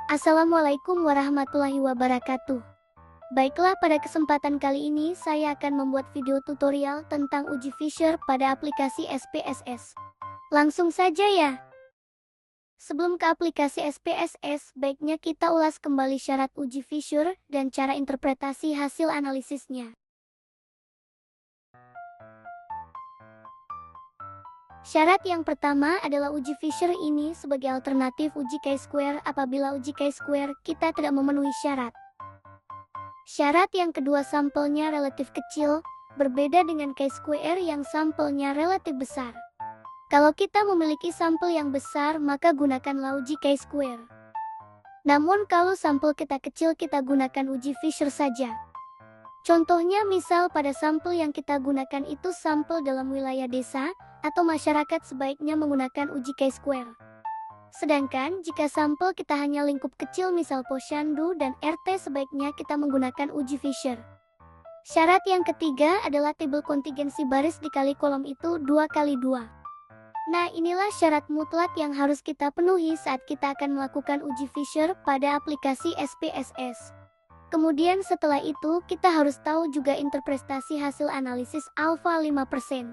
Assalamualaikum warahmatullahi wabarakatuh. Baiklah, pada kesempatan kali ini saya akan membuat video tutorial tentang uji Fisher pada aplikasi SPSS. Langsung saja ya. Sebelum ke aplikasi SPSS, baiknya kita ulas kembali syarat uji Fisher dan cara interpretasi hasil analisisnya. Syarat yang pertama adalah uji Fisher ini sebagai alternatif uji chi-square apabila uji chi-square kita tidak memenuhi syarat. Syarat yang kedua, sampelnya relatif kecil, berbeda dengan chi-square yang sampelnya relatif besar. Kalau kita memiliki sampel yang besar, maka gunakanlah uji chi-square. Namun kalau sampel kita kecil, kita gunakan uji Fisher saja. Contohnya misal pada sampel yang kita gunakan itu sampel dalam wilayah desa atau masyarakat, sebaiknya menggunakan uji chi-square. Sedangkan jika sampel kita hanya lingkup kecil misal posyandu dan RT, sebaiknya kita menggunakan uji Fisher. Syarat yang ketiga adalah tabel kontingensi baris dikali kolom itu 2 kali 2. Nah, inilah syarat mutlak yang harus kita penuhi saat kita akan melakukan uji Fisher pada aplikasi SPSS. Kemudian setelah itu kita harus tahu juga interpretasi hasil analisis alfa 5%.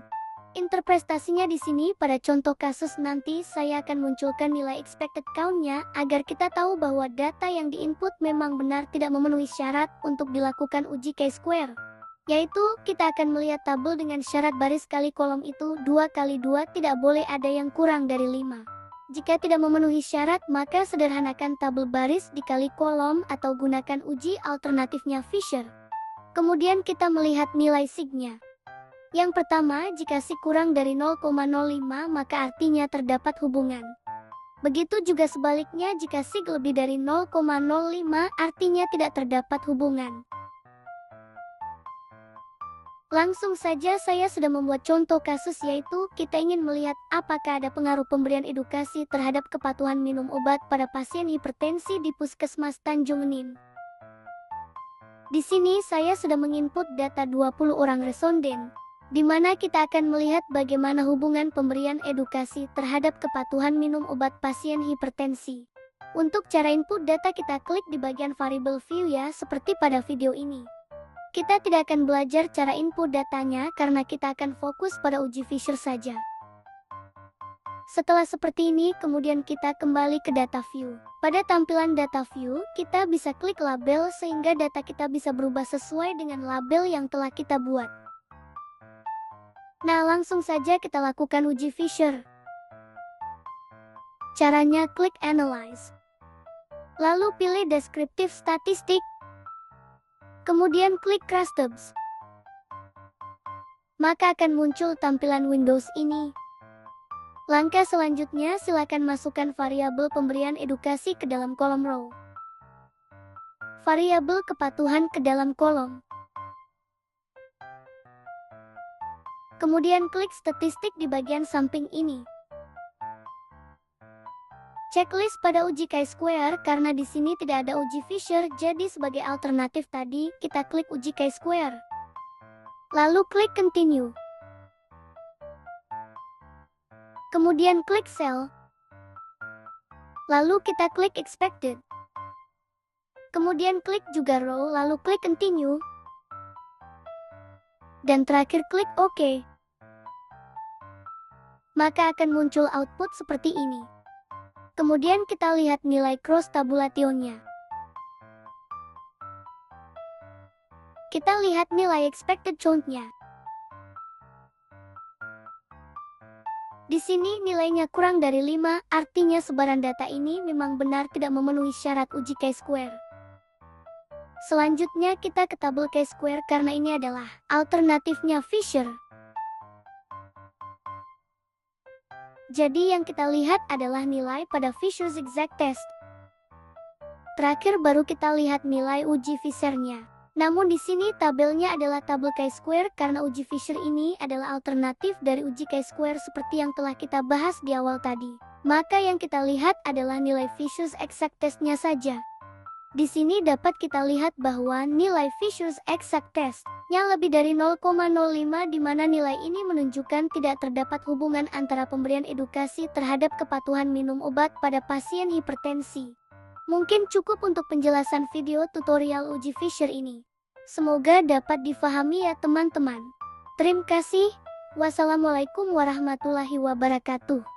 Interpretasinya di sini pada contoh kasus nanti saya akan munculkan nilai expected count-nya agar kita tahu bahwa data yang diinput memang benar tidak memenuhi syarat untuk dilakukan uji chi-square. Yaitu kita akan melihat tabel dengan syarat baris kali kolom itu 2 kali 2, tidak boleh ada yang kurang dari 5. Jika tidak memenuhi syarat, maka sederhanakan tabel baris dikali kolom atau gunakan uji alternatifnya Fisher. Kemudian kita melihat nilai sig-nya. Yang pertama, jika sig kurang dari 0,05 maka artinya terdapat hubungan. Begitu juga sebaliknya, jika sig lebih dari 0,05 artinya tidak terdapat hubungan. Langsung saja saya sudah membuat contoh kasus, yaitu kita ingin melihat apakah ada pengaruh pemberian edukasi terhadap kepatuhan minum obat pada pasien hipertensi di Puskesmas Tanjung Enim. Di sini saya sudah menginput data 20 orang responden, di mana kita akan melihat bagaimana hubungan pemberian edukasi terhadap kepatuhan minum obat pasien hipertensi. Untuk cara input data kita klik di bagian variable view ya, seperti pada video ini. Kita tidak akan belajar cara input datanya karena kita akan fokus pada uji Fisher saja. Setelah seperti ini, kemudian kita kembali ke data view. Pada tampilan data view, kita bisa klik label sehingga data kita bisa berubah sesuai dengan label yang telah kita buat. Nah, langsung saja kita lakukan uji Fisher. Caranya klik Analyze. Lalu pilih Descriptive Statistic. Kemudian klik Crash Tabs. Maka akan muncul tampilan Windows ini. Langkah selanjutnya, silakan masukkan variabel pemberian edukasi ke dalam kolom row. Variabel kepatuhan ke dalam kolom. Kemudian klik statistik di bagian samping ini. Checklist pada uji chi-square, karena di sini tidak ada uji Fisher, jadi sebagai alternatif tadi kita klik uji chi-square. Lalu klik continue. Kemudian klik cell. Lalu kita klik expected. Kemudian klik juga row, lalu klik continue. Dan terakhir klik OK. Maka akan muncul output seperti ini. Kemudian kita lihat nilai cross tabulationnya. Kita lihat nilai expected count-nya. Di sini nilainya kurang dari 5, artinya sebaran data ini memang benar tidak memenuhi syarat uji chi-square. Selanjutnya kita ke tabel chi-square karena ini adalah alternatifnya Fisher. Jadi yang kita lihat adalah nilai pada Fisher's exact test. Terakhir baru kita lihat nilai uji Fisher-nya. Namun di sini tabelnya adalah tabel chi-square karena uji Fisher ini adalah alternatif dari uji chi-square seperti yang telah kita bahas di awal tadi. Maka yang kita lihat adalah nilai Fisher's exact test-nya saja. Di sini dapat kita lihat bahwa nilai Fisher's exact test lebih dari 0,05 di mana nilai ini menunjukkan tidak terdapat hubungan antara pemberian edukasi terhadap kepatuhan minum obat pada pasien hipertensi. Mungkin cukup untuk penjelasan video tutorial uji Fisher ini. Semoga dapat difahami ya teman-teman. Terima kasih. Wassalamualaikum warahmatullahi wabarakatuh.